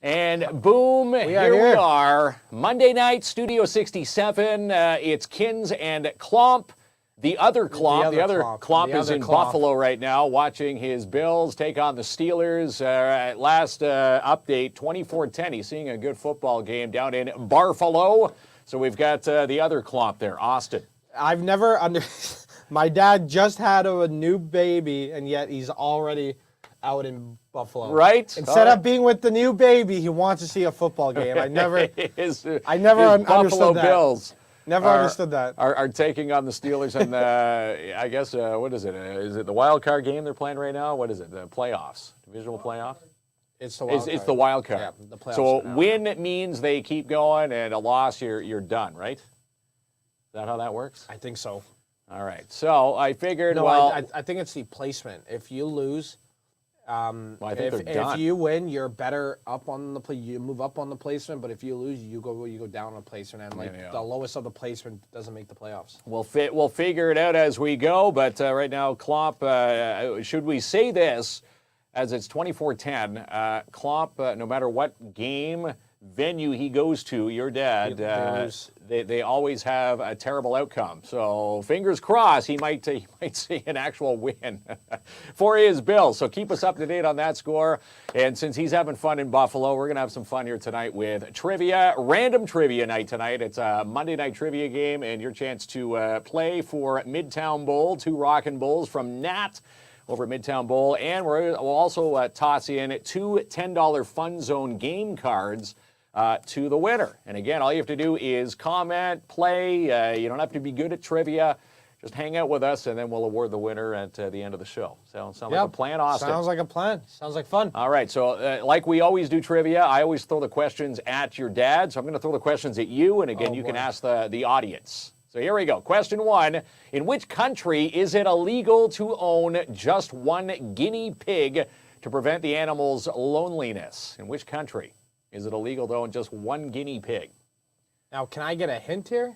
And boom, here we are. Monday night, Studio 67. It's KINZ and KLOMP. The other KLOMP, the other KLOMP is in Buffalo right now, watching his Bills take on the Steelers. Last update, 24-10. He's seeing a good football game down in Buffalo. So we've got the other KLOMP there, Austin. I've never my dad just had a new baby, and yet he's already out in Buffalo. Right? Instead of being with the new baby, he wants to see a football game. I never understood Buffalo that. Bills. Never understood that. Are taking on the Steelers, and I guess, what is it? Is it the wild card game they're playing right now? What is it? The playoffs? Divisional playoff? It's the wild card. It's the wild card. Yeah, the playoffs. So a win means they keep going, and a loss, you're done, right? Is that how that works? I think so. All right. So I figured, No, well... I think it's the placement. If you lose... I think they're done. If you win, you're better up on the you move up on the placement. But if you lose, you go down on placement, and the lowest of the placement doesn't make the playoffs. We'll figure it out as we go. But right now, KLOMP, should we say this, as it's 24-10, KLOMP, no matter what game venue he goes to, your dad, they always have a terrible outcome. So fingers crossed, he might see an actual win for his Bills. So keep us up to date on that score. And since he's having fun in Buffalo, we're gonna have some fun here tonight with trivia, random trivia night tonight. It's a Monday night trivia game, and your chance to play for Midtown Bowl, 2 Rockin' Bowls from Nat over at Midtown Bowl. And we'll also toss in 2 $10 Fun Zone game cards to the winner. And again, all you have to do is comment, play. You don't have to be good at trivia. Just hang out with us, and then we'll award the winner at the end of the show. Sound like a plan, Austin? Sounds like a plan. Sounds like fun. All right. So like we always do trivia, I always throw the questions at your dad. So I'm going to throw the questions at you, and again, you can ask the audience. So here we go. Question 1. In which country is it illegal to own just one guinea pig to prevent the animal's loneliness? In which country is it illegal to own just one guinea pig? Now, can I get a hint here?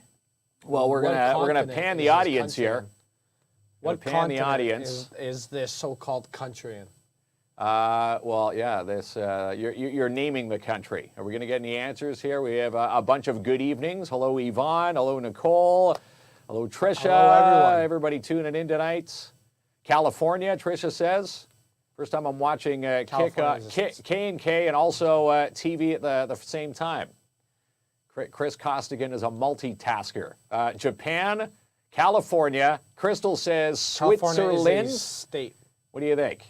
Well, we're gonna pan the audience here. What continent is this so-called country in? Well, yeah, this you're naming the country. Are we going to get any answers here? We have a bunch of good evenings. Hello, Yvonne. Hello, Nicole. Hello, Trisha. Hello, everyone. Everybody tuning in tonight. California, Trisha says. First time I'm watching K&K and also TV at the same time. Chris Costigan is a multitasker. Japan, California. Crystal says Switzerland. California is a state. What do you think?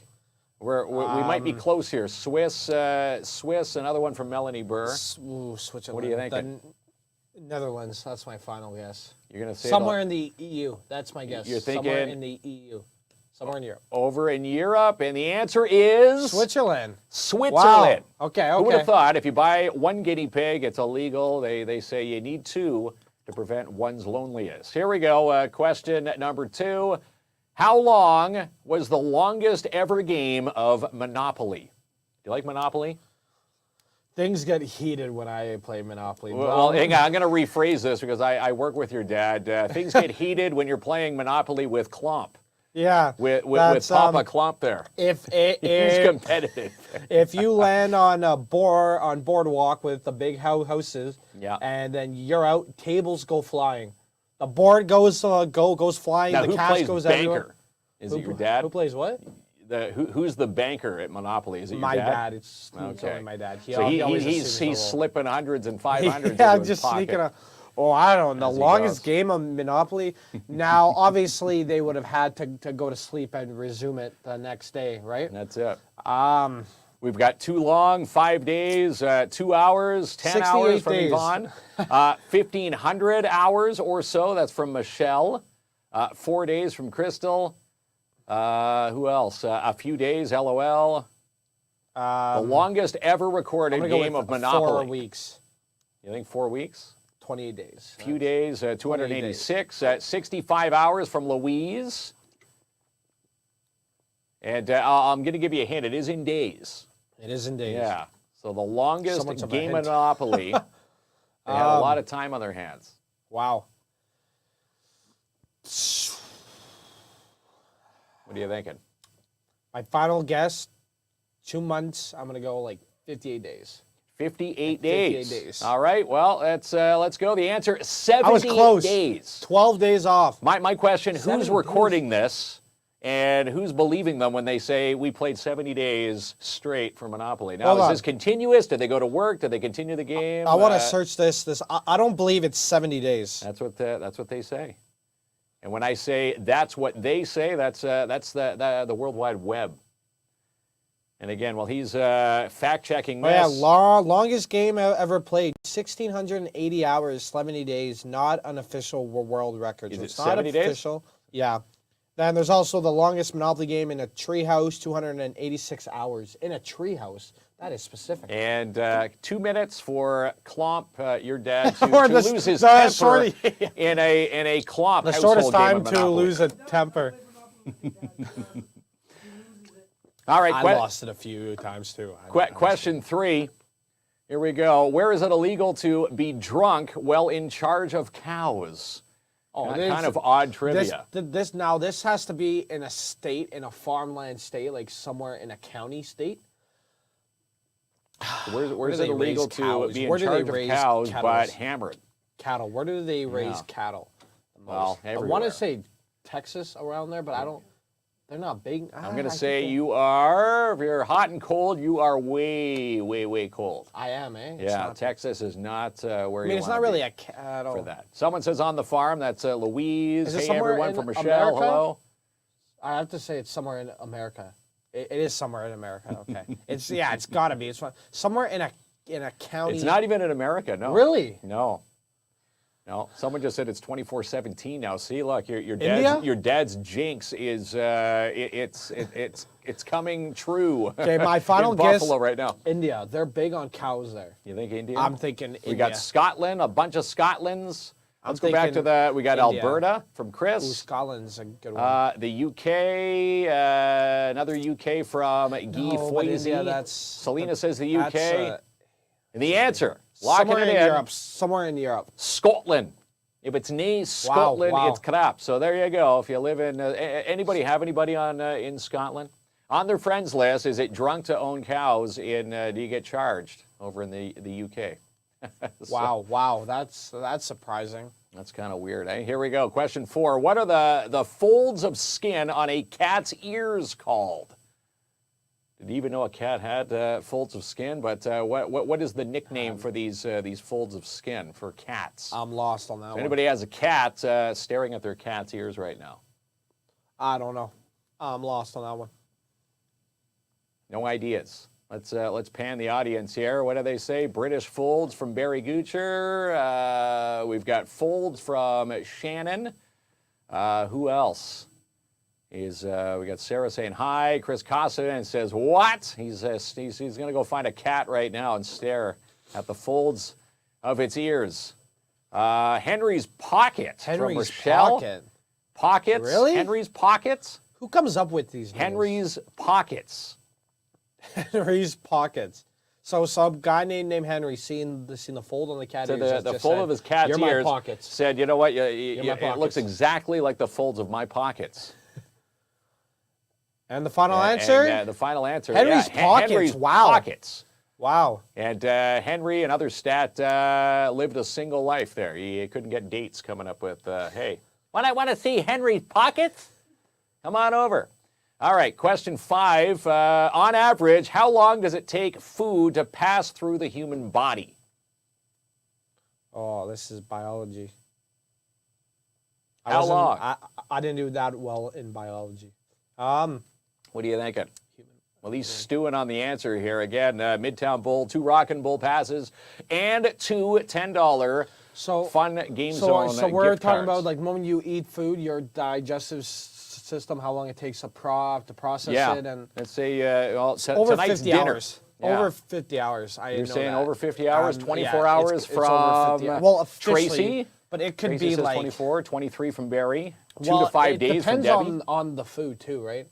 We might be close here. Swiss, another one from Melanie Burr. Switzerland. What do you think? The Netherlands. That's my final guess. You're going to say somewhere in the EU. That's my guess. You're thinking somewhere in the EU. Somewhere in Europe. Over in Europe, and the answer is... Switzerland. Switzerland. Wow. Okay. Who would have thought if you buy one guinea pig, it's illegal. They say you need 2 to prevent one's loneliness. Here we go. Question number 2. How long was the longest ever game of Monopoly? Do you like Monopoly? Things get heated when I play Monopoly. Well, hang on. I'm going to rephrase this because I work with your dad. Things get heated when you're playing Monopoly with KLOMP. Yeah, with Papa KLOMP there. He's competitive. If you land on a boardwalk with the big houses, and then you're out, tables go flying. The board goes flying. Now, the cash goes banker? Everywhere. Is it your dad? Who plays what? Who's the banker at Monopoly? Is it your dad? My dad. It's okay. only my dad. He's slipping hundreds and 500s. Yeah, into his just pocket. sneaking a. Oh, I don't know. The longest game of Monopoly. Now, obviously, they would have had to go to sleep and resume it the next day, right? That's it. We've got too long, 5 days, 2 hours, 10 hours from Yvonne, 1,500 hours or so. That's from Michelle. 4 days from Crystal. Who else? A few days, LOL. The longest ever recorded game of Monopoly. 4 weeks. You think 4 weeks? 28 days. A few days, 286. 65 hours from Louise. And I'm going to give you a hint. It is in days. It is in days. Yeah. So the longest game of Monopoly. They had a lot of time on their hands. Wow. What are you thinking? My final guess, 2 months. I'm going to go like 58 days. 58 days. 58 days. All right. Well, let's go. The answer: 70 I was close. days. 12 days off. My question: who's 70 recording this? And who's believing them when they say we played 70 days straight for Monopoly? Now, is this continuous? Did they go to work? Did they continue the game? I want to search this. I don't believe it's 70 days. That's what they say. And when I say that's what they say, that's the World Wide Web. And again, while he's fact-checking this. Oh, yeah, longest game ever played, 1,680 hours, 70 days, not an official world record. Is so it it's 70 not official. Days? Yeah. Then there's also the longest Monopoly game in a treehouse, 286 hours in a treehouse. That is specific. And 2 minutes for KLOMP, your dad, to lose his temper in a KLOMP the household shortest time game of to Monopoly. lose a temper. All right, I lost it a few times too. Question 3. Here we go. Where is it illegal to be drunk while in charge of cows? Oh, kind of odd trivia. This has to be in a state, in a farmland state, like somewhere in a county state. Where's it illegal to be in charge of cows but hammered? Cattle. Where do they raise cattle? Well, everywhere. I want to say Texas around there, but I don't. They're not big. I'm going to say you are, if you're hot and cold, you are way, way, way cold. I am, eh? Yeah, Texas is not where you want to be. I mean, it's not really a cattle. For that. Someone says on the farm, that's Louise. Is it hey, everyone, from Michelle. America? Hello. I have to say it's somewhere in America. It is somewhere in America, okay. It's got to be. It's somewhere in a county. It's not even in America, no. Really? No. No, someone just said it's 24-17 now. See, look, your dad's jinx is it's coming true. Okay, my final guess. Buffalo right now. India, they're big on cows there. You think India? I'm thinking India. We got Scotland, a bunch of Scotlands. Let's go back to we got India. Alberta from Chris. Ooh, Scotland's a good one. The UK, another UK from Guy Foisey. Selena says the UK. And the answer. Locking it in. Europe, somewhere in Europe. Scotland. If it's nae Scotland, it's crap. So there you go. If you live in, anybody have anybody on in Scotland? On their friends list, is it drunk to own cows? Do you get charged over in the UK? So, wow, that's surprising. That's kind of weird, eh? Here we go. Question 4. What are the folds of skin on a cat's ears called? Did you even know a cat had folds of skin? But what is the nickname for these folds of skin for cats? I'm lost on that one. If anybody has a cat staring at their cat's ears right now? I don't know. I'm lost on that one. No ideas. Let's pan the audience here. What do they say? British folds from Barry Goocher. We've got folds from Shannon. Who else? We got Sarah saying hi. Chris Cossington says what? He's going to go find a cat right now and stare at the folds of its ears. Henry's pocket. From Rochelle. Pockets. Really? Henry's pockets. Who comes up with these names? Henry's pockets. Henry's pockets. So some guy named Henry seen the fold on the cat ears. The fold of his cat's ears said, you know what? It looks exactly like the folds of my pockets. And the final answer? And, the final answer. Henry's pockets. Henry's wow. Pockets. Wow. And Henry, another stat, lived a single life there. He couldn't get dates coming up with, hey, when I want to see Henry's pockets, come on over. All right, question 5. On average, how long does it take food to pass through the human body? Oh, this is biology. How long? I didn't do that well in biology. What are you thinking? Well, he's stewing on the answer here. Again, Midtown Bowl, 2 Rockin' Bowl passes, and 2 $10 Fun Game Zone So we're gift talking cards. about like when you eat food, your digestive system, how long it takes to process it, and let's say over tonight's 50 dinner. hours. Yeah. Over 50 hours. You're saying over 50 hours, 24 yeah, hours it's from well, Tracy. But it could Tracy be says like 24, 23 from Barry, 2 to 5 days from Debbie. It depends on the food too, right?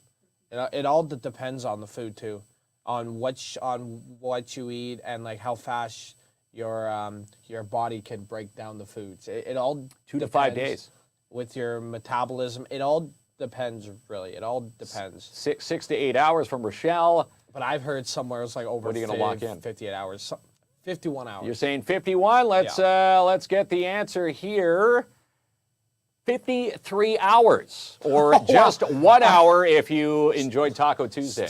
It all depends on the food too, on what you eat and like how fast your body can break down the foods. It all 2 to 5 days with your metabolism. It all depends, really. It all depends. 6 to 8 hours from Rochelle. But I've heard somewhere it's like over. What are you going to lock in? 58 hours. 51 hours. You're saying 51. Let's get the answer here. 53 hours, or just 1 hour if you enjoyed Taco Tuesday.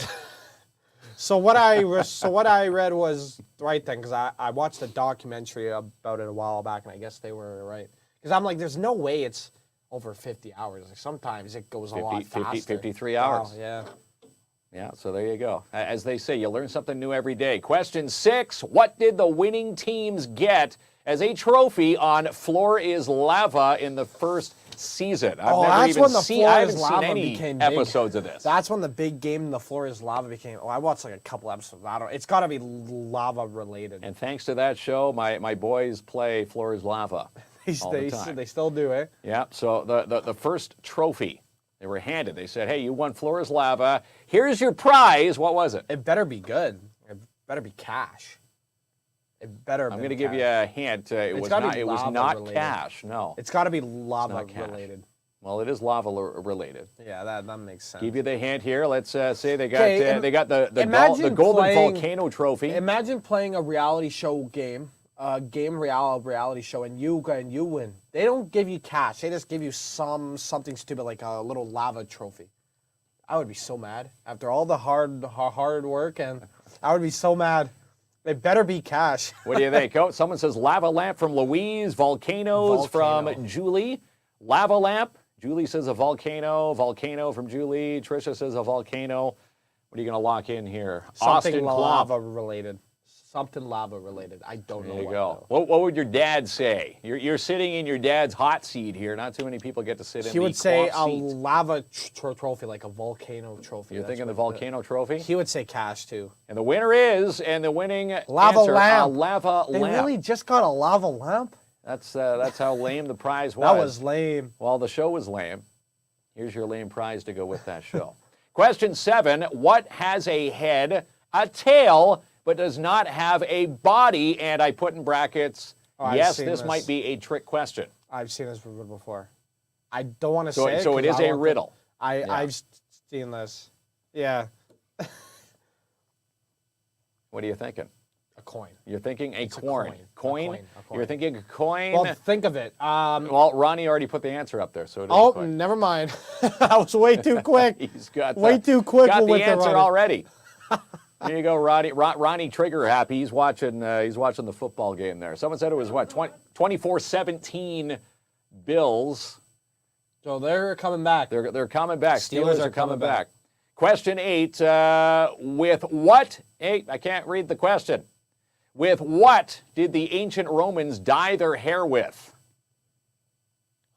So what I read was the right thing, because I watched a documentary about it a while back, and I guess they were right. Because I'm like, there's no way it's over 50 hours. Like, sometimes it goes a lot faster. 53 hours. Wow, yeah. Yeah, so there you go. As they say, you learn something new every day. Question 6, what did the winning teams get as a trophy on Floor is Lava in the first season? I haven't seen any episodes of this. That's when the big game, The Floor is Lava, became. Oh, I watched like a couple episodes. It's got to be lava related. And thanks to that show, my boys play Floor is Lava all the time. They still do, eh? Yeah, so the first trophy they were handed. They said, hey, you won Floor is Lava. Here's your prize. What was it? It better be good. It better be cash. It better. I'm going to give you a hint. It was not cash. No. It's got to be lava related. Well, it is lava related. Yeah, that makes sense. Give you the hint here. Let's say they got the Golden Volcano Trophy. Imagine playing a reality show game, reality show, and you win. They don't give you cash. They just give you something stupid like a little lava trophy. I would be so mad after all the hard work, and I would be so mad. It better be cash. What do you think? Oh, someone says lava lamp from Louise, volcanoes from Julie, lava lamp. Julie says a volcano from Julie. Tricia says a volcano. What are you going to lock in here? Something lava related. Something lava related. I don't know. There you go. What would your dad say? You're sitting in your dad's hot seat here. Not too many people get to sit in the He would say a seat. Lava trophy, like a volcano trophy. You're thinking the volcano trophy? He would say cash too. And the winner is, and the winning lava answer, lamp. A lava lamp. They really just got a lava lamp? That's how lame the prize was. That was lame. Well, the show was lame. Here's your lame prize to go with that show. Question 7, what has a head, a tail, but does not have a body? And I put in brackets, yes, this might be a trick question. I've seen this before. I don't want to say it. So it is a riddle. I've seen this. Yeah. What are you thinking? A coin. You're thinking a coin. A coin. You're thinking a coin. Well, think of it. Well, Ronnie already put the answer up there, so it is a coin. Never mind. I was way too quick. He's got way too quick. Got the with answer already. There you go, Ronnie. Ronnie trigger happy. He's watching the football game there. Someone said it was what 24-17 Bills. So they're coming back. They're coming back. Steelers are coming back. Question 8. With what? 8. I can't read the question. With what did the ancient Romans dye their hair with?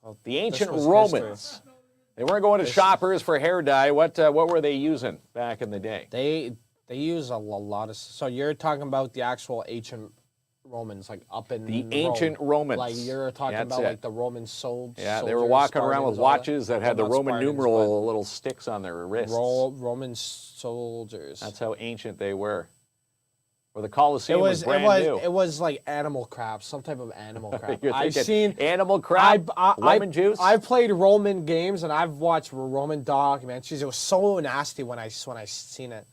Well, the ancient Romans. History. They weren't going to shoppers for hair dye. What were they using back in the day? They use a lot of. So you're talking about the actual ancient Romans, like up in the ancient Romans. Like you're talking about like the Roman soldiers. Yeah, they were walking around with watches that had the Roman numeral little sticks on their wrists. Roman soldiers. That's how ancient they were. Or the Colosseum was brand new. It was like animal crap, some type of animal crap. I've seen animal crap, lemon juice. I've played Roman games and I've watched Roman documentaries. It was so nasty when I seen it.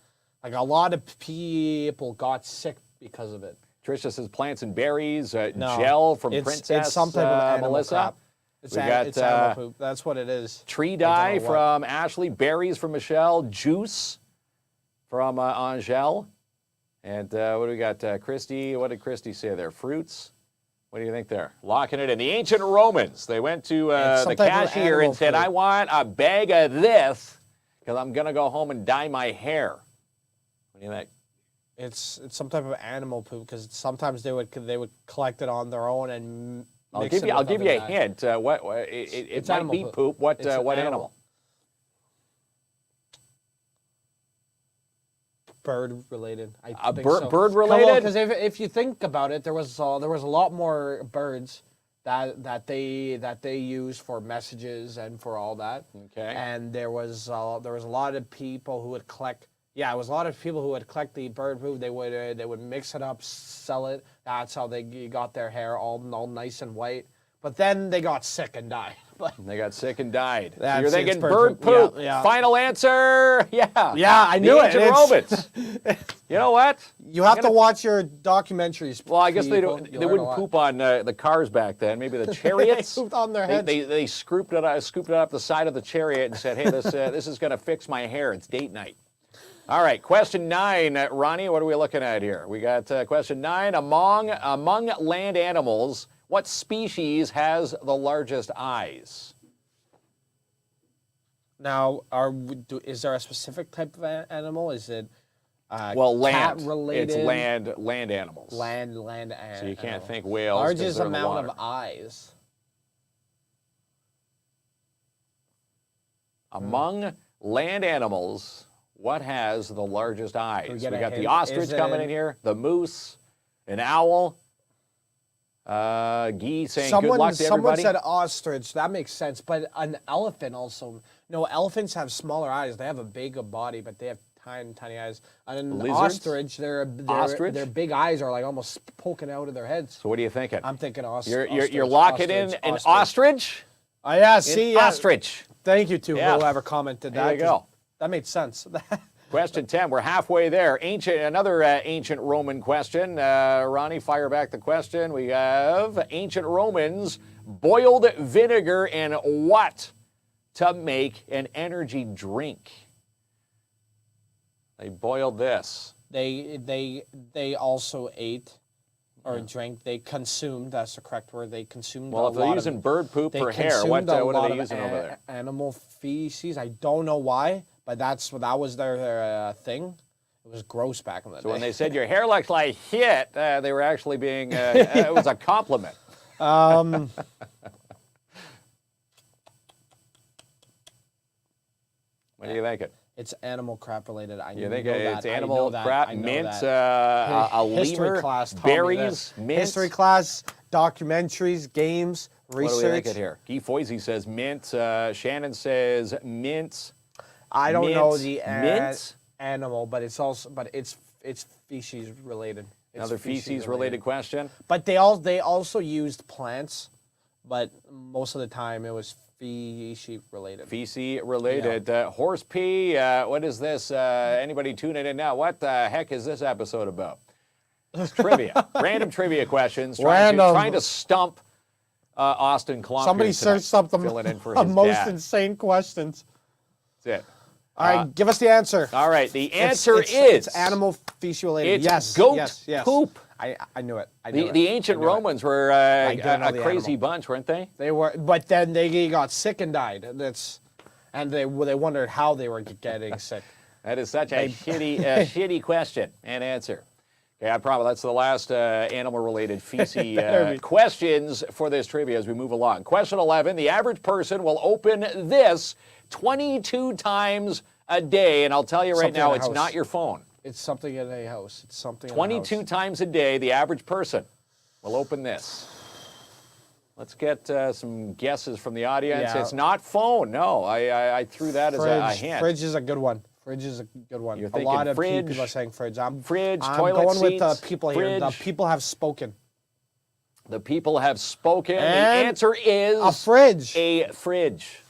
Like a lot of people got sick because of it. Tricia says plants and berries, gel from Princess it's some type of animal Melissa. Crap. It's animal poop. That's what it is. Tree dye from Ashley, berries from Michelle, juice from Angel. And what do we got? Christy, what did Christy say there? Fruits? What do you think there? Locking it in. The ancient Romans, they went to the cashier and said, I want a bag of this because I'm going to go home and dye my hair. What do you think? It's some type of animal poop because sometimes they would collect it on their own and I'll give you a hint. It might be poop. What animal? Bird related. Bird related? Because if you think about it, there was a lot more birds that they use for messages and for all that. Okay. And there was a lot of people who would collect. Yeah, it was a lot of people who would collect the bird poop. They would mix it up, sell it. That's how they got their hair all nice and white. But then they got sick and died. They got sick and died. So That's you're thinking bird poop. Yeah. Final answer. Yeah. Yeah, I knew the ancient Romans. You know what? You have to watch your documentaries. Well, I guess they people. don't. You They learn a wouldn't lot. poop on the cars back then. Maybe the chariots. They pooped on their heads. They scooped it up the side of the chariot and said, "Hey, this is going to fix my hair. It's date night." All right, question 9, Ronnie. What are we looking at here? We got question 9. Among land animals, what species has the largest eyes? Now, is there a specific type of animal? Is it Well, land. cat related? It's land animals. Land animal. So you can't think whales. 'cause Largest they're in the amount water. of eyes. Among land animals, what has the largest eyes? We get a got the hint? ostrich Is coming it- in here, the moose, an owl. Guy saying good luck to Someone everybody. said ostrich. That makes sense. But an elephant also. No, elephants have smaller eyes. They have a bigger body, but they have tiny, tiny eyes. And an Lizards? ostrich, Ostrich? their big eyes are like almost poking out of their heads. So what are you thinking? I'm thinking You're ostrich. locking in an ostrich? Oh, yeah, see? Yeah. Ostrich. Thank you to Yeah. whoever commented that. There you go. That made sense. Question 10. We're halfway there. Another ancient Roman question. Ronnie, fire back the question. We have ancient Romans boiled vinegar in what to make an energy drink? They boiled this. They also ate or drank. They consumed. That's the correct word. They consumed. Well, a if they're lot using of, bird poop they for hair, what consumed a are lot they of using over there? Animal feces. I don't know why, but that was their thing. It was gross back in the day. So when they said your hair looks like shit, they were actually being, it was a compliment. What do you think? It's animal crap related. I You think know it's that. animal I know crap, that. I know mint, that. a History lemur, class taught me berries, this. mint? History class, documentaries, games, research. What do we think it here? Guy Foisey says mint. Shannon says mint. I don't know Mint. the Mint? animal, but it's feces related. It's Another feces related question. But they also used plants, but most of the time it was feces related. Feces related. Horse pee. What is this? Anybody tuning in now? What the heck is this episode about? It's trivia. Random trivia questions. Trying to stump Austin KLOMP. Somebody searched something. Filling in for the his most dad. insane questions. That's it. All right, give us the answer. All right, the answer is it's animal feces related. it's yes, goat yes, yes. poop. I knew it. I knew it. The ancient I knew it. Romans were don't know a the crazy animal. bunch, weren't they? They were, but then they got sick and died. And they wondered how they were getting sick. That is such a shitty question and answer. Okay, I promise that's the last animal-related feces questions for this trivia as we move along. Question 11, the average person will open this 22 times a day, and I'll tell you right Something now, in a it's house. not your phone. It's something in a house. It's something. 22 times a day, the average person will open this. Let's get some guesses from the audience. Yeah. It's not phone. No, I threw that as a hint. Fridge is a good one. Fridge is a good one. You're a lot thinking of fridge, people are saying fridge. fridge, I'm toilet going with the seats, people here. The fridge. people have spoken. The people have spoken. The And answer is a fridge. A fridge.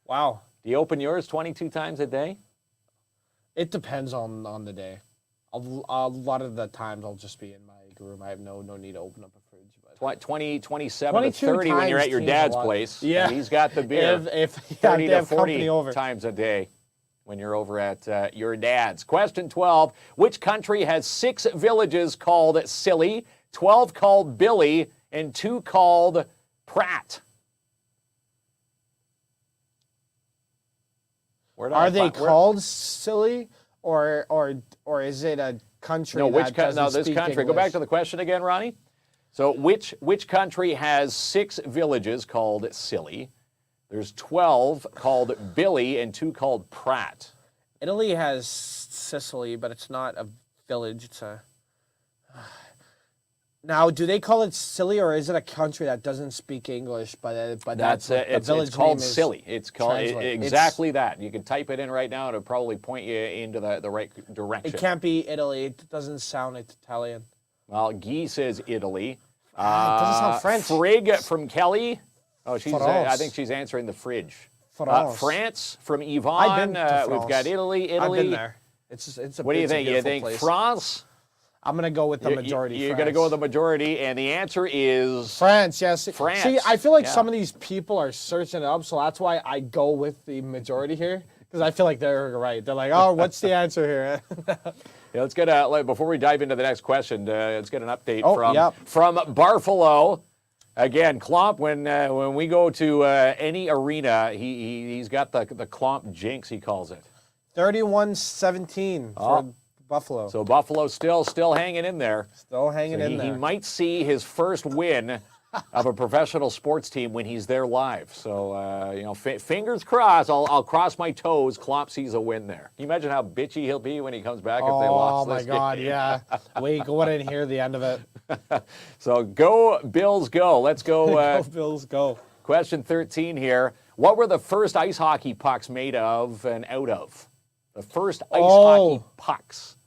Wow. Do you open yours 22 times a day? It depends on the day. A lot of the times I'll just be in my room. I have no need to open up a fridge. But 27 to 22 30 when you're times at your seems a dad's lot. place. Yeah. And he's got the beer. if 30 they to have 40 company over. times a day when you're over at your dad's. Question 12. Which country has 6 villages called Silly, 12 called Billy, and 2 called Pratt? Are they called silly, or is it a country? No, that doesn't this speak country. Go back English? to the question again, Ronnie. So which country has 6 villages called Silly? There's 12 called Billy and 2 called Pratt. Italy has Sicily, but it's not a village. It's a. Now, do they call it silly, or is it a country that doesn't speak English? But That's what the it's village called name is Silly. It's called translate. exactly that. You can type it in right now, and it'll probably point you into the right direction. It can't be Italy. It doesn't sound Italian. Well, Guy says Italy. It doesn't sound French. Frig from Kelly. Oh, I France. think she's answering the fridge. France. France from I've Yvonne. been to We've got France. Italy. I've been there. It's a. What do you it's a think? You beautiful think place. France? I'm gonna go with the majority. You're going to go with the majority, and the answer is France. Yes. France. See, I feel like Yeah. some of these people are searching it up, so that's why I go with the majority here, because I feel like they're right. They're like, oh, what's the answer here? Yeah, let's get before we dive into the next question. Let's get an update from Barfalo. Again, KLOMP. When we go to any arena, he's got the KLOMP jinx, he calls it. 31-17 for Buffalo. So Buffalo still hanging in there. Still hanging in there. He might see his first win of a professional sports team when he's there live. So, fingers crossed. I'll cross my toes. KLOMP sees a win there. Can you imagine how bitchy he'll be when he comes back if they lost this game? Oh, my God, yeah. Wait, go in and hear the end of it. So, go Bills, go. Let's go. Go Bills, go. Question 13 here. What were the first ice hockey pucks made of and out of? The first ice hockey pucks.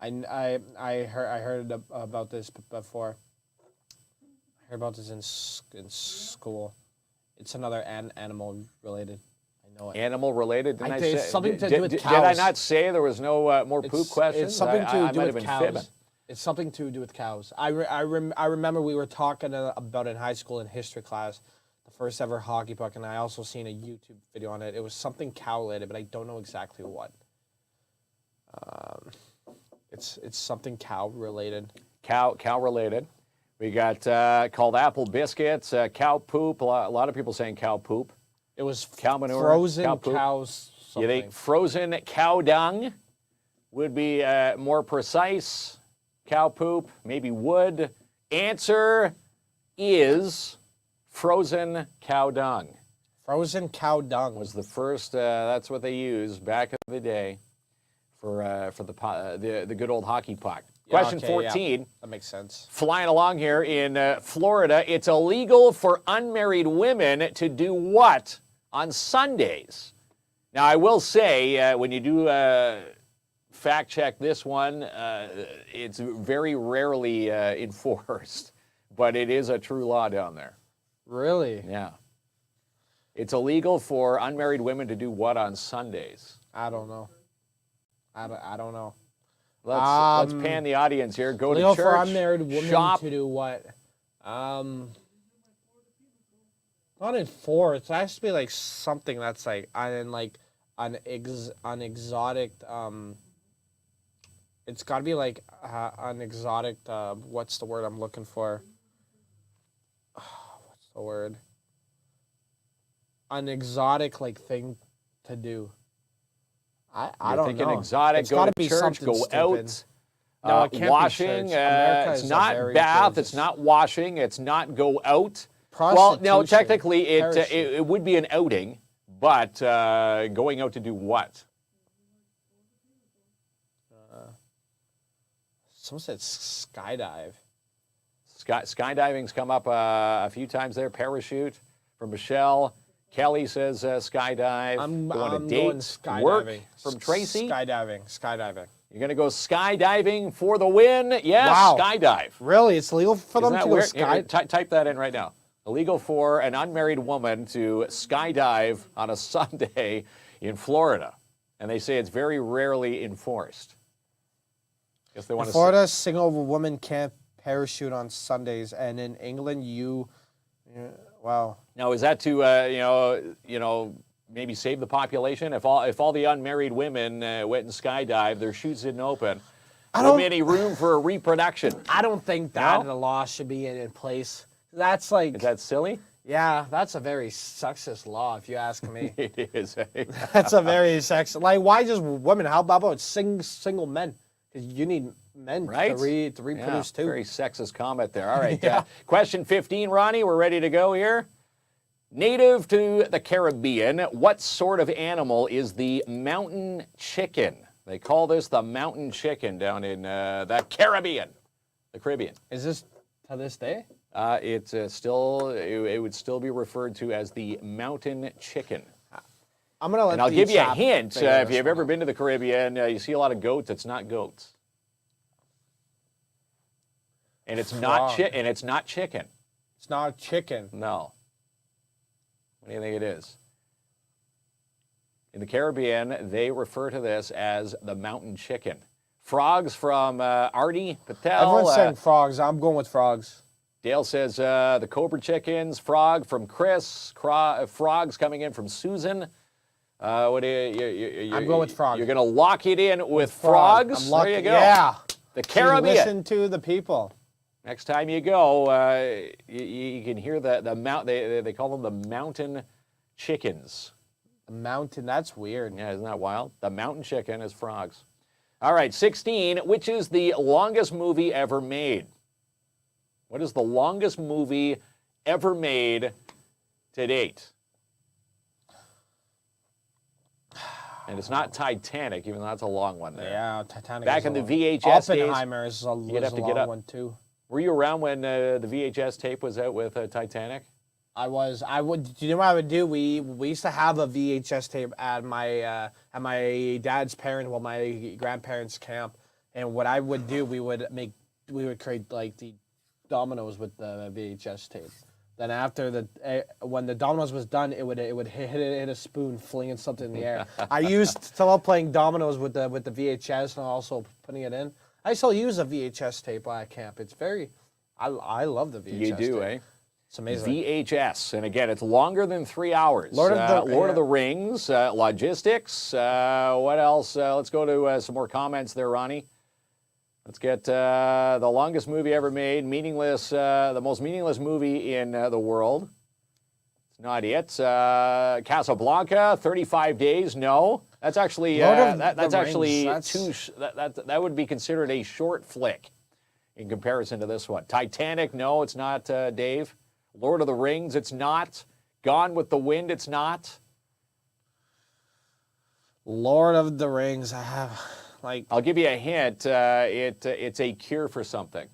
I heard about this before. I heard about this in school. It's another animal related. I know it. Animal related? Didn't I say? It's something to do with cows. Did I not say there was no more poop questions? It's something to do with cows. Fibbing. It's something to do with cows. I remember we were talking about it in high school in history class, the first ever hockey puck, and I also seen a YouTube video on it. It was something cow related, but I don't know exactly what. It's something cow related. Cow related. We got called apple biscuits, cow poop. A lot of people saying cow poop. It was cow manure, frozen cow poop. cows. Something. You think frozen cow dung would be more precise? Cow poop, maybe wood. Answer is frozen cow dung. Frozen cow dung was the first. That's what they used back in the day for the good old hockey puck. Question 14. Yeah. That makes sense. Flying along here in Florida, it's illegal for unmarried women to do what on Sundays? Now, I will say, when you do fact check this one, it's very rarely enforced, but it is a true law down there. Really? Yeah. It's illegal for unmarried women to do what on Sundays? I don't know. I don't know. Let's pan the audience here. Go to church, for unmarried women shop. to do what? Not enforce. It has to be like something that's like an exotic. It's got to be like an exotic. What's the word I'm looking for? What's the word? An exotic thing to do. I don't know. Exotic, go to church, go stupid. out. No, it can't washing. Be church. It's not bath. It's not washing. It's not go out. Well, no, technically it would be an outing, but going out to do what? Someone said skydive. Skydiving's come up a few times there. Parachute from Michelle. Kelly says skydive. I'm going to going date. skydiving. Work from Tracy. Skydiving. You're going to go skydiving for the win? Yes, wow. Skydive. Really? It's legal for them to go Here, type that in right now. Illegal for an unmarried woman to skydive on a Sunday in Florida. And they say it's very rarely enforced. Guess they want in Florida, single woman can't parachute on Sundays. And in England, wow. Now, is that to, maybe save the population? If all the unmarried women went and skydived, their chutes didn't open, there wouldn't be any room for reproduction. I don't think that the law should be in place. That's like... Is that silly? Yeah, that's a very sexist law, if you ask me. It is. That's a very sexist... Like, why just women? How about single men? Because you need men to reproduce too. Very sexist comment there. All right. Question 15, Ronnie. We're ready to go here. Native to the Caribbean, what sort of animal is the mountain chicken? They call this the mountain chicken down in the Caribbean. Is this to this day? It's it would still be referred to as the mountain chicken. I'm gonna let. And I'll give you a hint. If you've ever been to the Caribbean, you see a lot of goats. It's not goats. And it's not chicken. It's not chicken. No. What do you think it is? In the Caribbean, they refer to this as the mountain chicken. Frogs from Artie Patel. Everyone's saying frogs. I'm going with frogs. Dale says the Cobra chickens. Frog from Chris. Frogs coming in from Susan. What do you, I'm going with frogs. You're going to lock it in with frogs? There you go. Yeah. The Caribbean. Listen to the people. Next time you go, you can hear the mount. They call them the mountain chickens. The mountain. That's weird. Yeah, isn't that wild? The mountain chicken is frogs. All right, 16. Which is the longest movie ever made? What is the longest movie ever made to date? And it's not Titanic, even though that's a long one there. Yeah, Titanic. Back in the VHS Oppenheimer is a you'd have to get long up. one too. Were you around when the VHS tape was out with Titanic? I was. I would. Do you know what I would do? We used to have a VHS tape at my dad's parents, well, my grandparents' camp, and what I would do, we would create like the dominoes with the VHS tape. Then after when the dominoes was done, it would hit a spoon, flinging something in the air. I used to love playing dominoes with the VHS and also putting it in. I still use a VHS tape at camp. It's very, I love the VHS. You do, tape. eh? It's amazing. VHS, and again, it's longer than 3 hours. Lord of the Rings, logistics. What else? Let's go to some more comments there, Ronnie. Let's get the longest movie ever made, meaningless, the most meaningless movie in the world. It's not it. Casablanca, 35 days. No, that's actually that would be considered a short flick in comparison to this one. Titanic, no, it's not. Dave. Lord of the Rings, it's not. Gone with the Wind, it's not. Lord of the Rings, I have like. I'll give you a hint. It's a cure for something.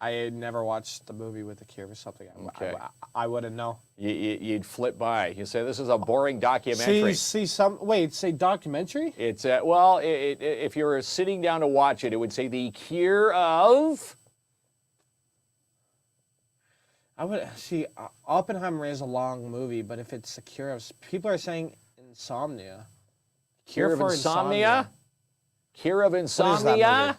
I never watched the movie with the cure for something. Okay. I wouldn't know. You'd flip by. You say this is a boring documentary. Say documentary. It's well, if you were sitting down to watch it, it would say the cure of. I would see Oppenheimer is a long movie, but if it's a cure of, people are saying insomnia. Cure of insomnia. Cure of What is that insomnia.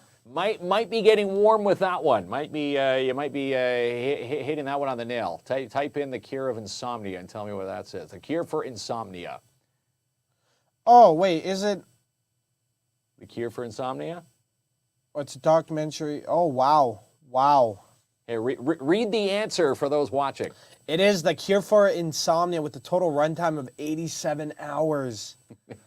Might be getting warm with that one. Might be you might be hitting that one on the nail. Type in the cure of insomnia and tell me what that says. The cure for insomnia. Oh wait, is it? The cure for insomnia. It's a documentary. Oh wow. Hey, read the answer for those watching. It is The Cure for Insomnia with a total runtime of 87 hours.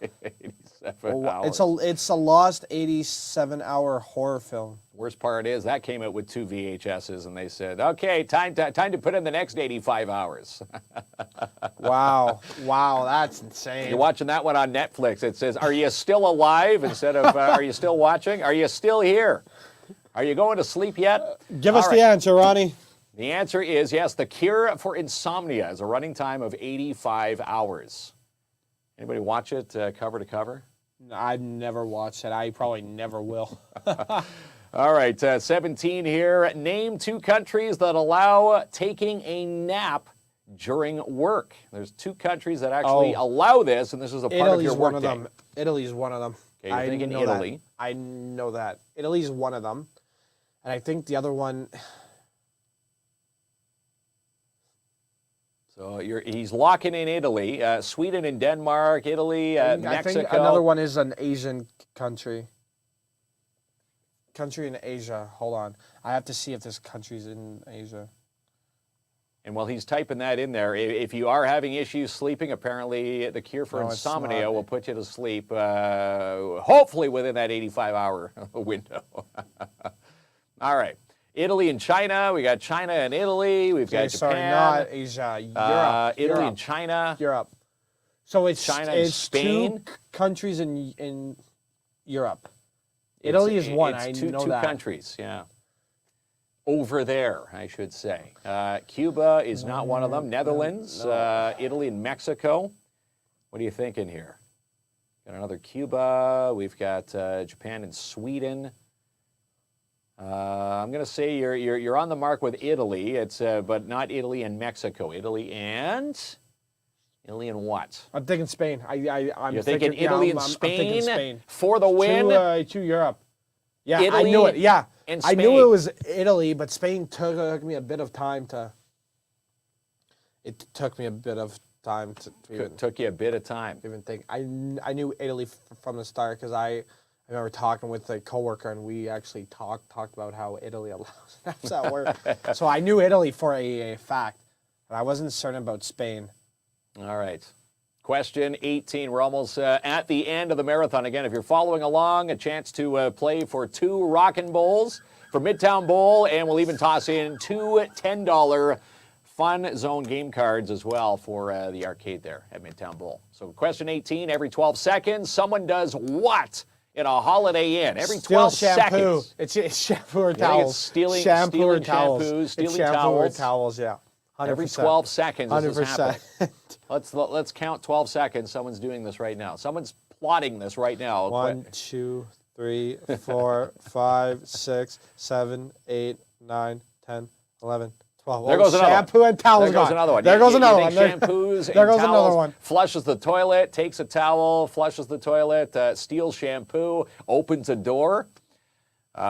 87 hours. It's a lost 87-hour horror film. Worst part is that came out with 2 VHSs, and they said, "Okay, time to put in the next 85 hours." Wow, that's insane. You're watching that one on Netflix. It says, "Are you still alive?" instead of "Are you still watching?" Are you still here? Are you going to sleep yet? Give us the answer, Ronnie. The answer is yes. The Cure for Insomnia is a running time of 85 hours. Anybody watch it cover to cover? I've never watched it. I probably never will. All right, 17 here. Name 2 countries that allow taking a nap during work. There's 2 countries that actually allow this, and this is a part of your work Italy's one of them. Italy's one of them. Okay, you're thinking Italy. I know that. Italy's one of them. And I think the other one... So he's locking in Italy, Sweden and Denmark, Italy, Mexico. I think another one is an Asian country. Country in Asia. Hold on. I have to see if this country's in Asia. And while he's typing that in there, if you are having issues sleeping, apparently the cure for insomnia will put you to sleep, hopefully within that 85-hour window. All right. Italy and China. We got China and Italy. We've got Japan. Sorry, not Asia. Europe. Italy and China. Europe. So it's China and Spain. 2 countries in Europe. Italy is one. I know that. 2 countries, yeah. Over there, I should say. Cuba is not one of them. Netherlands, Italy, and Mexico. What are you thinking here? Got another Cuba. We've got Japan and Sweden. I'm going to say you're on the mark with Italy. It's but not Italy and Mexico. Italy and Italy and what? I'm thinking Spain. I'm You're thinking Italy and Spain, I'm thinking Spain for the win? To Europe. Yeah, Italy I knew it. Yeah, and I Spain. knew it was Italy, but Spain took me a bit of time to. It took me a bit of time to even, Took you a bit of time. even think. I knew Italy from the start because I remember talking with a coworker and we actually talked about how Italy allows that word. So I knew Italy for a fact, but I wasn't certain about Spain. All right. Question 18. We're almost at the end of the marathon. Again, if you're following along, a chance to play for 2 Rockin' Bowls for Midtown Bowl, and we'll even toss in 2 $10 Fun Zone game cards as well for the arcade there at Midtown Bowl. So question 18, every 12 seconds, someone does what in a Holiday Inn? Every 12 shampoo. seconds. It's shampoo or You think towels. it's stealing shampoo towels, or shampoos, stealing shampoo towels. or towels, yeah. 100%. Every 12 seconds this is 100%. happening. Let's count 12 seconds. Someone's doing this right now. Someone's plotting this right now. 1, 2, 3, 4, 5, 6, 7, 8, 9, 10, 11, 12. There goes another shampoo one. and towels. There goes gone. another one. There goes another you one. think shampoos and there goes towels, another one. Flushes the toilet, takes a towel, flushes the toilet, steals shampoo, opens a door. It's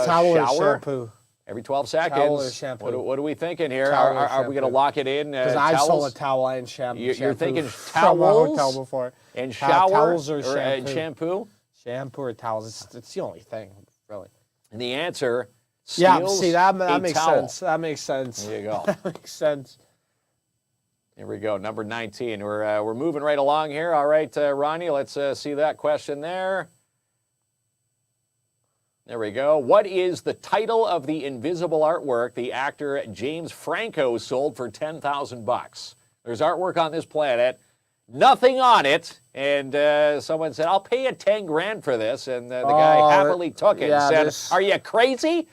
towel shower. or shampoo. Every 12 seconds. Towel or shampoo. What are we thinking here? Towel or Are we going to shampoo. lock it in? Because I towels? sold a towel and shampoo. You're thinking from a towels hotel before. and shower Towels or and shampoo. shampoo? Shampoo or towels. It's the only thing, really. And the answer Yeah, steals see, that a makes towel. sense. That makes sense. There you go. That makes sense. Here we go, number 19. We're moving right along here. All right, Ronnie, let's see that question there. There we go. What is the title of the invisible artwork the actor James Franco sold for $10,000? There's artwork on this planet, nothing on it, and someone said, "I'll pay you 10 grand for this," and the guy happily took it yeah, and said, "Are you crazy?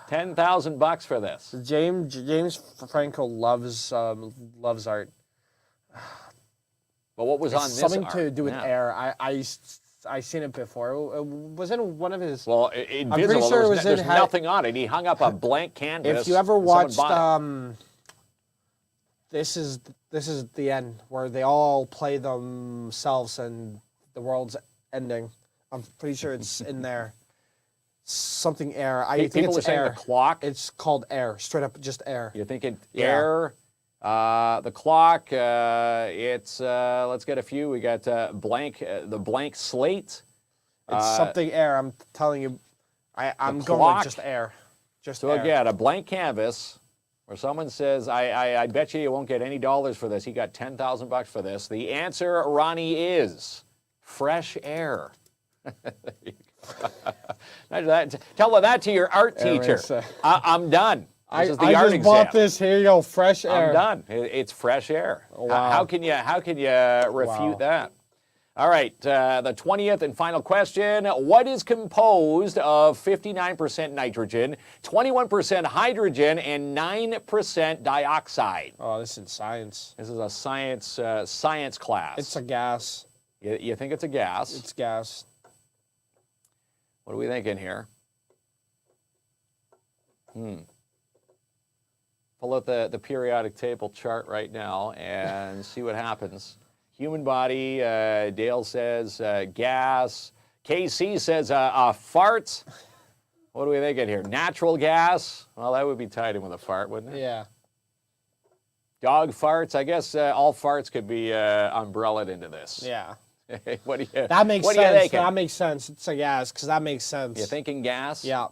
$10,000 for this." James Franco loves art. Well, what was on this Something art? to do with Yeah. air. I seen it before. It was in one of his. Well, pretty invisible. sure it was There's in nothing on it. He hung up a blank canvas. If you ever and someone watched bought it. this is the end where they all play themselves and the world's ending. I'm pretty sure it's in there. Something air. I think People it's are saying air. the clock. It's called air. Straight up, just air. You're thinking Yeah. air. The clock. It's let's get a few. We got blank. The blank slate. It's something air. I'm telling you. I'm going clock. with just air. Just So air. again, a blank canvas where someone says, "I bet you won't get any dollars for this." He got $10,000 for this. The answer, Ronnie, is fresh air. Tell that to your art teacher. I'm done. This is the I art just exam. bought this. Here you go, fresh air. I'm done. It's fresh air. Wow. How can you refute that? All right, the 20th and final question. What is composed of 59% nitrogen, 21% hydrogen, and 9% dioxide? Oh, this is science. This is a science class. It's a gas. You think it's a gas? It's gas. What are we thinking here? Pull out the periodic table chart right now and see what happens. Human body, Dale says gas. KC says a fart. What are we thinking here? Natural gas? Well, that would be tied in with a fart, wouldn't it? Yeah. Dog farts? I guess all farts could be umbrellaed into this. Yeah. What do you? That makes what Are you sense. thinking? That makes sense. It's a gas because that makes sense. You thinking gas? Yeah.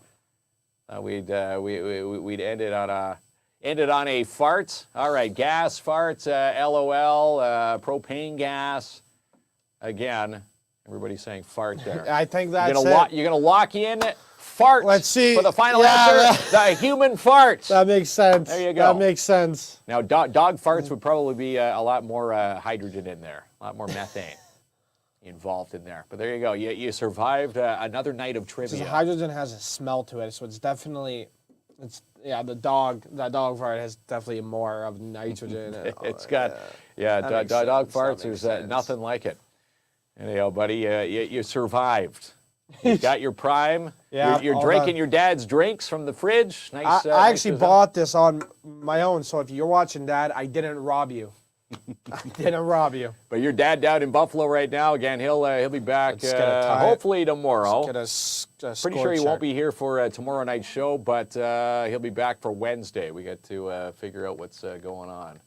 We'd end it on a fart. All right, gas farts, LOL, propane gas. Again, everybody's saying fart there. I think that's You're gonna lock in fart. Let's see. For the final Yeah, answer, the human fart. That makes sense. There you go. That makes sense. Now, dog farts would probably be a lot more hydrogen in there, a lot more methane involved in there. But there you go. You survived another night of Because trivia. hydrogen has a smell to it, so it's definitely, that dog fart has definitely more of nitrogen. It's got, dog makes sense. farts. That makes There's sense. nothing like it. Anyhow, buddy, you survived. You got your prime. Yeah, you're all drinking done. your dad's drinks from the fridge. Nice. I actually bought this on my own, so if you're watching, Dad, I didn't rob you. I didn't rob you. But your dad down in Buffalo right now. Again, he'll be back hopefully tomorrow. Pretty sure he won't be here for tomorrow night's show, but he'll be back for Wednesday. We got to figure out what's going on.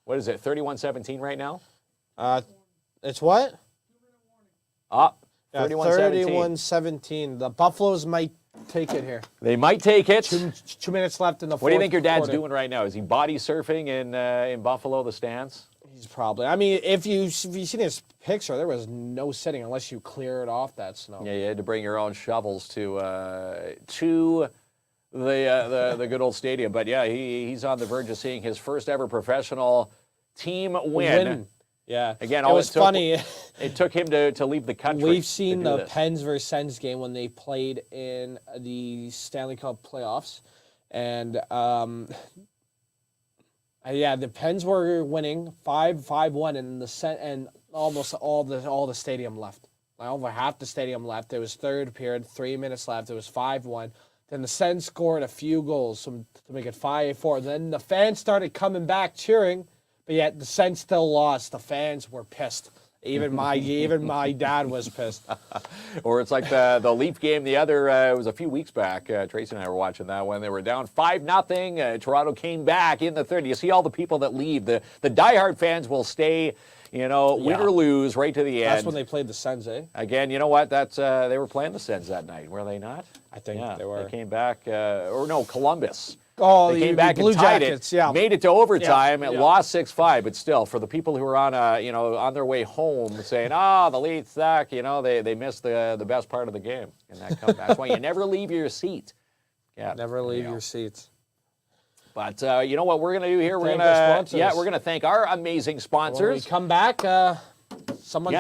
What is it, 31-17 right now? It's what? 31-17. The Buffaloes might take it here. They might take it. 2 minutes left in the fourth. What do you think your dad's doing right now? Is he body surfing in Buffalo, the stands? He's probably. I mean, if you seen his picture, there was no sitting unless you clear it off that snow. Yeah, you had to bring your own shovels to the good old stadium. But yeah, he's on the verge of seeing his first ever professional team win. Yeah. Again, it was funny. It took him to leave the country. We've seen the Pens versus Sens game when they played in the Stanley Cup playoffs, and the Pens were winning 5-1, and almost all the stadium left. Like over half the stadium left. It was third period, 3 minutes left. It was 5-1. Then the Sens scored a few goals to make it 5-4. Then the fans started coming back cheering. But yet the Sens still lost. The fans were pissed. Even my dad was pissed. Or it's like the Leaf game. The other it was a few weeks back. Tracy and I were watching that one. They were down 5-0. Toronto came back in the third. You see all the people that leave. The diehard fans will stay. Win or lose, right to the end. That's when they played the Sens, eh? Again, you know what? That's they were playing the Sens that night, were they not? I think they were. They came back, Columbus. Oh, they came back Blue and tied Jackets, it, made it to overtime, and yeah. lost 6-5. But still, for the people who were on their way home, saying, the Leafs suck, they missed the best part of the game in that comeback. That's why you never leave your seat. Yeah, never leave your seats. But you know what we're going to do here? We're going to thank our amazing sponsors. When we come back, someone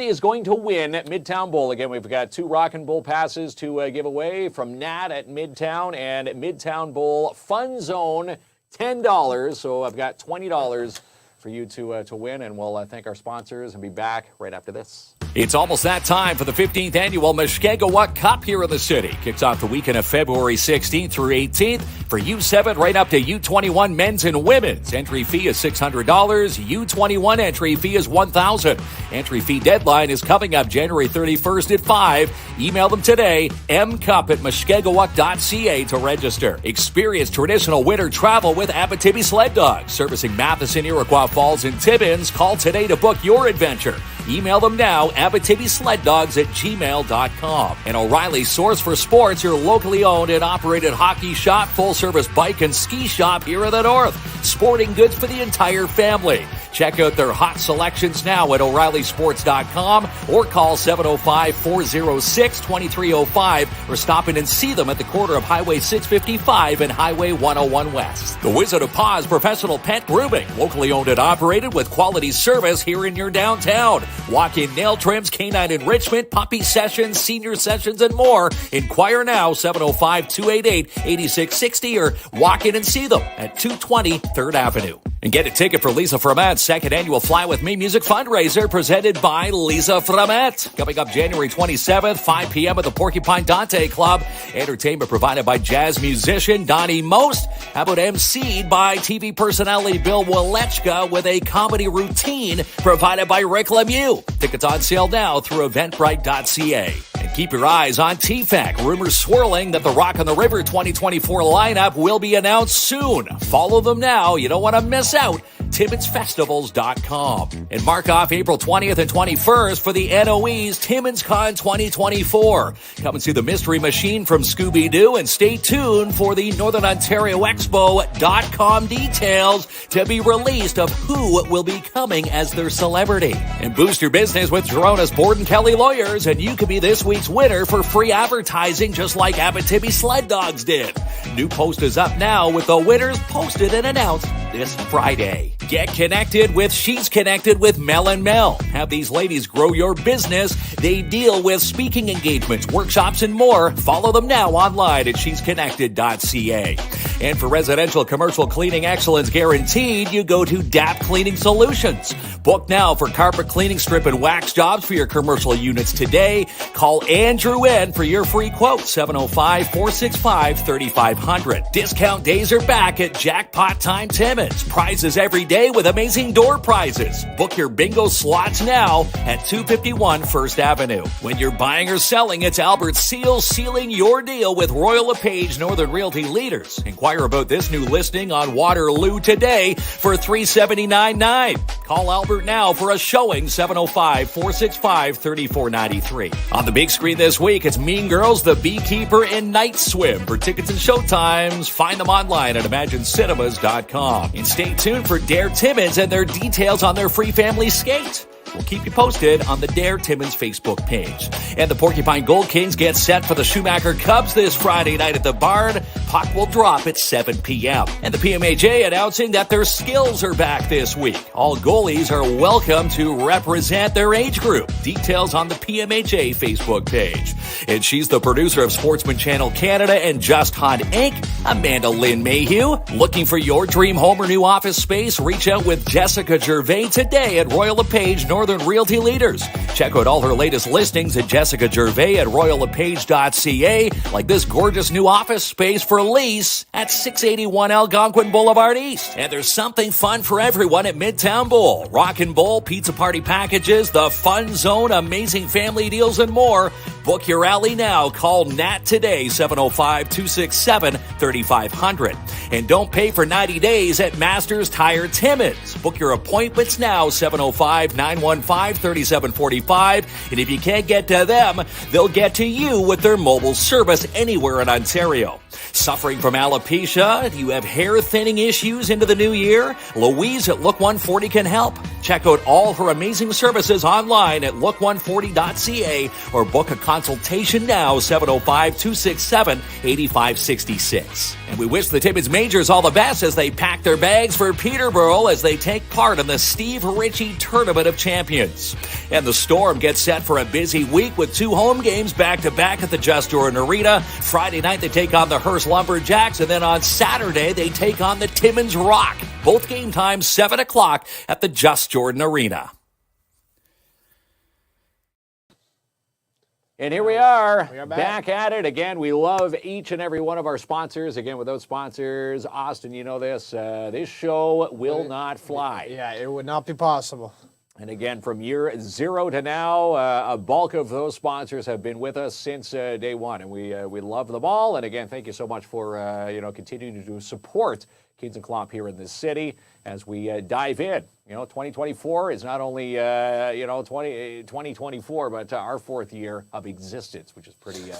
is going to win at Midtown Bowl. Again, we've got 2 Rockin' Bowl passes to give away from Nat at Midtown, and at Midtown Bowl Fun Zone, $10. So I've got $20 for you to win, and we'll thank our sponsors and be back right after this. It's almost that time for the 15th annual Mushkegowuk Cup here in the city. Kicks off the weekend of February 16th through 18th for U7 right up to U21 men's and women's. Entry fee is $600. U21 entry fee is $1,000. Entry fee deadline is coming up January 31st at 5. Email them today, mcup@mushkegowuk.ca to register. Experience traditional winter travel with Abitibi Sled Dogs. Servicing Matheson, Iroquois Falls, and Tibbins. Call today to book your adventure. Email them now, abitibisleddogs@gmail.com. An O'Reilly source for sports, your locally owned and operated hockey shop, full-service bike and ski shop here in the North. Sporting goods for the entire family. Check out their hot selections now at O'ReillySports.com or call 705-406-2305 or stop in and see them at the corner of Highway 655 and Highway 101 West. The Wizard of Paws Professional Pet Grooming, locally owned and operated with quality service here in your downtown. Walk-in nail trims, canine enrichment, puppy sessions, senior sessions, and more. Inquire now, 705-288-8660 or walk in and see them at 220 3rd Avenue. And get a ticket for Lisa Framette's second annual Fly With Me music fundraiser presented by Lisa Framette. Coming up January 27th, 5 p.m. at the Porcupine Dante Club. Entertainment provided by jazz musician Donnie Most. How about emceed by TV personality Bill Walechka with a comedy routine provided by Rick Lemieux. Tickets on sale now through eventbrite.ca. And keep your eyes on TFAC. Rumors swirling that the Rock on the River 2024 lineup will be announced soon. Follow them now. You don't want to miss out. TimmonsFestivals.com. And mark off April 20th and 21st for the NOE's TimonsCon 2024. Come and see the Mystery Machine from Scooby-Doo and stay tuned for the Northern Ontario Expo.com details to be released of who will be coming as their celebrity. And boost your business with Gerona's Borden Kelly Lawyers, and you could be this week's winner for free advertising just like Abitibi Sled Dogs did. New post is up now with the winners posted and announced this Friday. Get connected with She's Connected with Mel and Mel. Have these ladies grow your business. They deal with speaking engagements, workshops, and more. Follow them now online at shesconnected.ca. And for residential commercial cleaning excellence guaranteed, you go to DAP Cleaning Solutions. Book now for carpet cleaning, strip, and wax jobs for your commercial units today. Call Andrew N for your free quote, 705-465-3500. Discount days are back at Jackpot Time Timmins. Prizes every day with amazing door prizes. Book your bingo slots now at 251 First Avenue. When you're buying or selling, it's Albert Seal sealing your deal with Royal LePage Northern Realty Leaders. Inquire about this new listing on Waterloo today for $379.9. Call Albert now for a showing, 705-465-3493. On the big screen this week, it's Mean Girls, The Beekeeper, and Night Swim. For tickets and showtimes, find them online at ImagineCinemas.com. And stay tuned for Dare Timmins and their details on their free family skate. We'll keep you posted on the Dare Timmins Facebook page. And the Porcupine Gold Kings get set for the Schumacher Cubs this Friday night at the Barn. Puck will drop at 7 p.m. And the PMAJ announcing that their skills are back this week. All goalies are welcome to represent their age group. Details on the PMAJ Facebook page. And she's the producer of Sportsman Channel Canada and Just Hunt Inc., Amanda Lynn Mayhew. Looking for your dream home or new office space? Reach out with Jessica Gervais today at Royal LePage Northern Realty Leaders. Check out all her latest listings at Jessica Gervais at royallepage.ca, like this gorgeous new office space for lease at 681 Algonquin Boulevard East. And there's something fun for everyone at Midtown Bowl. Rockin' Bowl, pizza party packages, the Fun Zone, amazing family deals, and more. Book your alley now. Call Nat today, 705-267-3500. And don't pay for 90 days at Masters Tire Timmins. Book your appointments now, 705-915-3745. And if you can't get to them, they'll get to you with their mobile service anywhere in Ontario. Suffering from alopecia? Do you have hair thinning issues into the new year? Louise at Look 140 can help. Check out all her amazing services online at look140.ca or book a consultation now, 705-267-8566. And we wish the Timmins Majors all the best as they pack their bags for Peterborough as they take part in the Steve Ritchie Tournament of Champions. And the Storm gets set for a busy week with 2 home games back-to-back at the Just Jordan Arena. Friday night they take on the Hearst Lumberjacks, and then on Saturday they take on the Timmins Rock. Both game times 7 o'clock at the Just Jordan Arena. And here we are back at it again. We love each and every one of our sponsors. Again, without sponsors, Austin, you know this, this show will not fly. Yeah, it would not be possible. And again, from year 0 to now, a bulk of those sponsors have been with us since day one, and we love them all. And again, thank you so much for continuing to support KINZ and KLOMP here in this city as we dive in. 2024 is not only 2024, but our 4th year of existence, which is pretty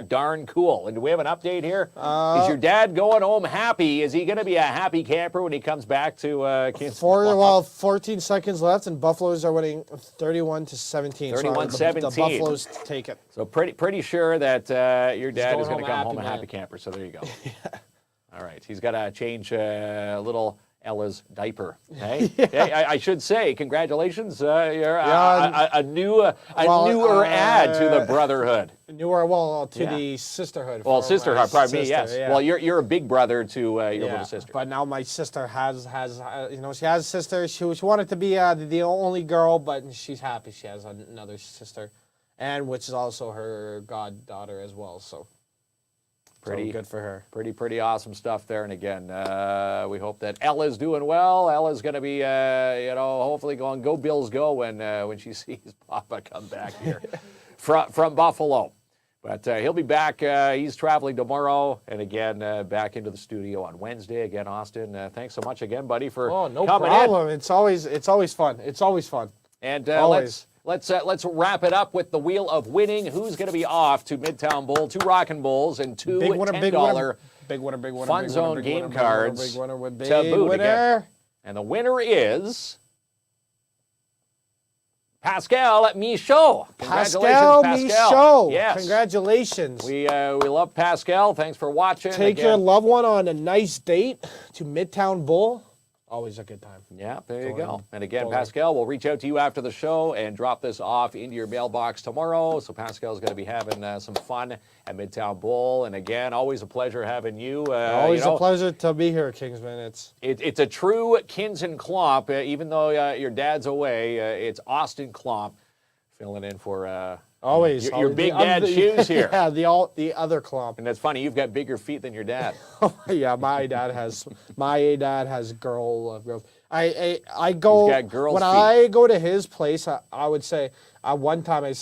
darn cool. And do we have an update here? Is your dad going home happy? Is he going to be a happy camper when he comes back to KINZ? 14 seconds left, and Buffaloes are winning 31-17. 31-17. The Buffaloes take it. So pretty sure that your dad is going to come home a happy camper. So there you go. Yeah. All right, he's got to change little Ella's diaper. Hey, yeah. Hey, I should say, congratulations! You're a newer add to the brotherhood. The sisterhood. Well, sisterhood. Pardon me. Yes. Yeah. Well, you're a big brother to your little sister. But now my sister has she has a sister. She wanted to be the only girl, but she's happy she has another sister, and which is also her goddaughter as well. So good for her. Pretty awesome stuff there. And again, we hope that Ella's doing well. Ella's going to be, hopefully going go Bills go when she sees Papa come back here from Buffalo. But he'll be back. He's traveling tomorrow, and again back into the studio on Wednesday. Again, Austin, thanks so much again, buddy, for coming problem. in. It's always fun. It's always fun. And Let's wrap it up with the Wheel of Winning. Who's going to be off to Midtown Bowl, 2 Rockin' Bowls, and 2 $10 Fun Zone game cards big winner, to boot again. And the winner is Pascal Michaud. Pascal Michaud. Yes. Congratulations. We love Pascal. Thanks for watching. Take your loved one on a nice date to Midtown Bowl. Always a good time. Yeah, there you Going go. And again, bowling. Pascal, we'll reach out to you after the show and drop this off into your mailbox tomorrow. So Pascal's going to be having some fun at Midtown Bowl. And again, always a pleasure having you. Always a pleasure to be here, Kingsman. It's a true KINZ and KLOMP. Even though your dad's away, it's Austin KLOMP filling in for Always your big dad shoes here. Yeah, the other KLOMP. And that's funny. You've got bigger feet than your dad. Yeah, my dad has girl. I go He's got girl's when feet. I go to his place. I would say one time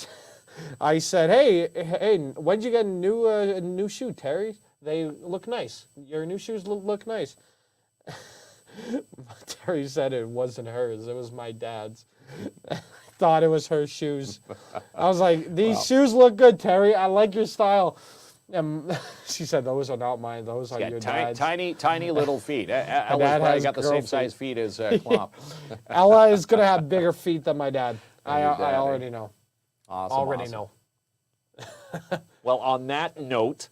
I said, hey, when'd you get a new shoe, Terry? They look nice. Your new shoes look nice. Terry said it wasn't hers. It was my dad's. Thought it was her shoes. I was like, these shoes look good, Terry. I like your style. And she said, those are not mine. Those are your dad's. Tiny little feet. Ella's dad probably has got the girl same feet. size feet as KLOMP. Ella is going to have bigger feet than my dad. I your dad, already know. Awesome. know. Well, on that note,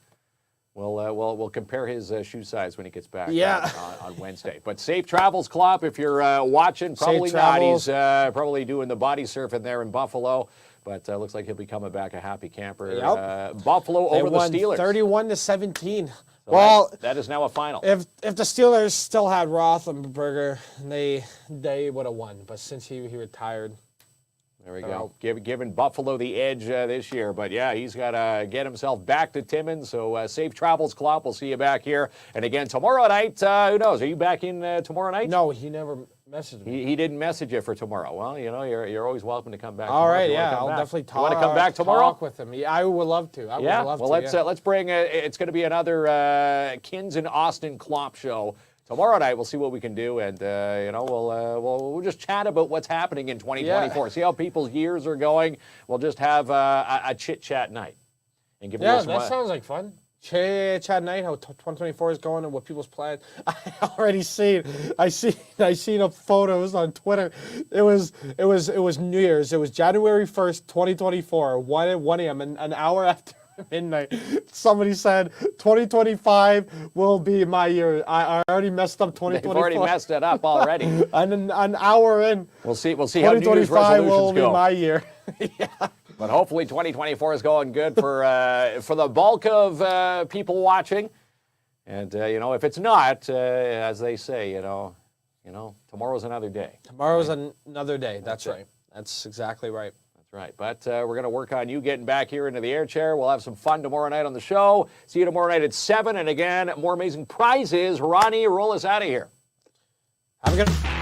we'll compare his shoe size when he gets back on Wednesday. But safe travels, KLOMP. If you're watching, probably not. He's probably doing the body surfing there in Buffalo. But looks like he'll be coming back a happy camper. Yep. Buffalo over the Steelers. 31-17. So well, that is now a final. if the Steelers still had Roethlisberger, they would have won. But since he retired, There we go. Giving Buffalo the edge this year. But, yeah, he's got to get himself back to Timmins. So safe travels, KLOMP. We'll see you back here. And, again, tomorrow night, who knows? Are you back in tomorrow night? no, he never messaged me. He didn't message you for tomorrow. Well, you're always welcome to come back. All tomorrow right, if you wanna yeah, come I'll back. definitely talk. You want to come back tomorrow? Talk with him. Yeah, I would love to. I would love well, to. let's bring. It's going to be another KINZ and Austin KLOMP show tomorrow night. We'll see what we can do, and we'll just chat about what's happening in 2024. Yeah. See how people's years are going. We'll just have a chit chat night and give Yeah, some, that sounds like fun. Chat night, how 2024 is going and what people's plans. I already seen. I seen up photos on Twitter. It was New Year's. It was January 1st, 2024, 1 a.m. and an hour after midnight. Somebody said 2025 will be my year. I already messed up 2024. They've already messed it up already. And an hour in. We'll see how New Year's 2025 will resolutions be go. my year. Yeah. But hopefully 2024 is going good for the bulk of people watching. And, if it's not, as they say, tomorrow's another day. Tomorrow's another day. That's right. That's exactly right. That's right. But we're going to work on you getting back here into the air chair. We'll have some fun tomorrow night on the show. See you tomorrow night at 7. And again, more amazing prizes. Ronnie, roll us out of here. Have a good